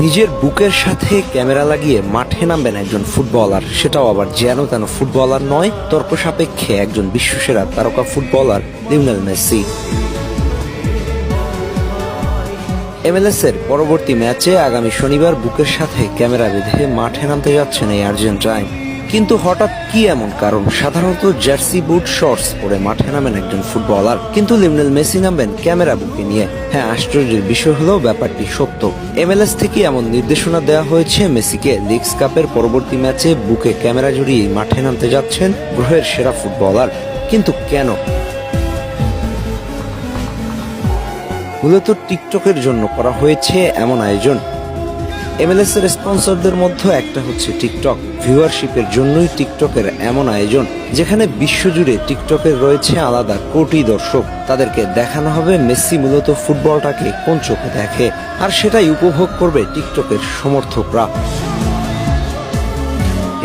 নিজের বুকের সাথে ক্যামেরা লাগিয়ে মাঠে নামবেন একজন ফুটবলার, সেটাও আবার যেন তেন ফুটবলার নয়, তর্ক সাপেক্ষে একজন বিশ্বসেরা তারকা ফুটবলার লিওনেল মেসি। MLS এর পরবর্তী ম্যাচে আগামী শনিবার বুকের সাথে ক্যামেরা বেঁধে মাঠে নামতে যাচ্ছেন এই আর্জেন্টাইন। কিন্তু হঠাৎ কি এমন কারণ? সাধারণত জার্সি, বুট, শর্টস পরে মাঠে নামেন একজন ফুটবলার, কিন্তু লিওনেল মেসি নামবেন ক্যামেরা বুকে নিয়ে। হ্যাঁ, আশ্চর্যের বিষয় হলো ব্যাপারটি সত্য। MLS থেকে এমন নির্দেশনা দেওয়া হয়েছে মেসিকে। লিগস কাপের পরবর্তী ম্যাচে বুকে ক্যামেরা জড়িয়ে মাঠে নামতে যাচ্ছেন গ্রহের সেরা ফুটবলার। কিন্তু কেন? মূলত টিকটকের জন্য করা হয়েছে এমন আয়োজন। MLS এর স্পন্সরদের মধ্যে একটা হচ্ছে টিকটক। ভিউয়ারশিপের জন্যই টিকটকের এমন আয়োজন, যেখানে বিশ্বজুড়ে টিকটকের রয়েছে আলাদা কোটি দর্শক। তাদেরকে দেখানো হবে মেসি মূলত ফুটবলটাকে কোন চোখে দেখে, আর সেটাই উপভোগ করবে টিকটকের সমর্থকরা।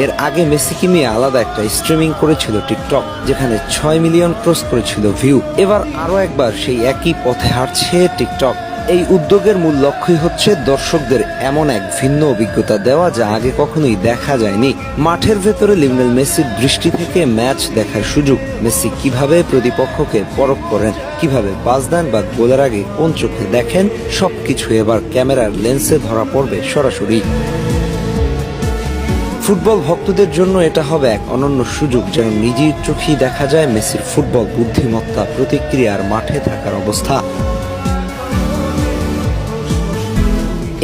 এর আগে মেসিকে নিয়ে আলাদা একটা স্ট্রিমিং করেছিল টিকটক, যেখানে 6 মিলিয়ন ক্রস করেছিল ভিউ। এবার আরো একবার সেই একই পথে হাঁটছে টিকটক। এই উদ্যোগের মূল লক্ষ্যই হচ্ছে দর্শকদের এমন এক ভিন্ন অভিজ্ঞতা দেওয়া যা আগে কখনোই দেখা যায়নি। মাঠের ভেতরে লিওনেল মেসির দৃষ্টি থেকে ম্যাচ দেখার সুযোগ, মেসি কিভাবে প্রতিপক্ষকে পরখ করেন, কিভাবে পাস দেন বা গোলের আগে কোন চোখে দেখেন, সবকিছু এবার ক্যামেরার লেন্সে ধরা পড়বে সরাসরি। ফুটবল ভক্তদের জন্য এটা হবে এক অনন্য সুযোগ, যেন নিজের চোখেই দেখা যায় মেসির ফুটবল বুদ্ধিমত্তা, প্রতিক্রিয়ার মাঠে থাকার অবস্থা।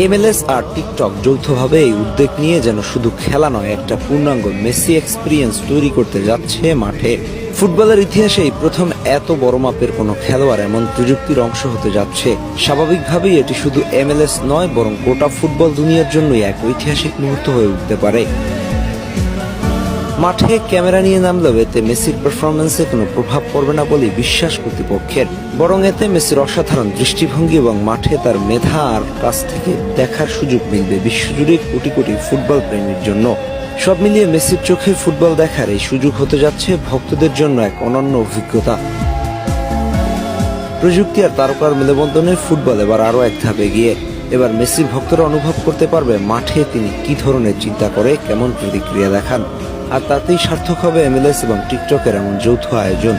MLS আর টিকটক যৌথভাবে এই উদ্যোগ নিয়ে যেন শুধু খেলা নয়, একটা পূর্ণাঙ্গ মেসি এক্সপিরিয়েন্স তৈরি করতে যাচ্ছে মাঠে। ফুটবলের ইতিহাসে এই প্রথম এত বড় মাপের কোনো খেলোয়াড় এমন প্রযুক্তির অংশ হতে যাচ্ছে। স্বাভাবিকভাবেই এটি শুধু MLS নয়, বরং গোটা ফুটবল দুনিয়ার জন্যই এক ঐতিহাসিক মুহূর্ত হয়ে উঠতে পারে। মাঠে ক্যামেরা নিয়ে নামলেও এতে মেসির পারফরমেন্সে কোনো প্রভাব পড়বে না বলে বিশ্বাস কর্তৃপক্ষের, বরং এতে মেসির অসাধারণ দৃষ্টিভঙ্গি এবং মাঠে তার মেধা আর কাছ থেকে দেখার সুযোগ মিলবে বিশ্বজুড়ে কোটি কোটি ফুটবল প্রেমীর জন্য। সব মিলিয়ে মেসির চোখে ফুটবল দেখার এই সুযোগ হতে যাচ্ছে ভক্তদের জন্য এক অনন্য অভিজ্ঞতা। প্রযুক্তি আর তারকার মেলবন্ধনে ফুটবল এবার আরো এক ধাপ এগিয়ে। এবার মেসির ভক্তরা অনুভব করতে পারবে মাঠে তিনি কি ধরনের চিন্তা করে, কেমন প্রতিক্রিয়া দেখান, আর তাতেই সার্থক হবে MLS এবং টিকটকের এমন যৌথ আয়োজন।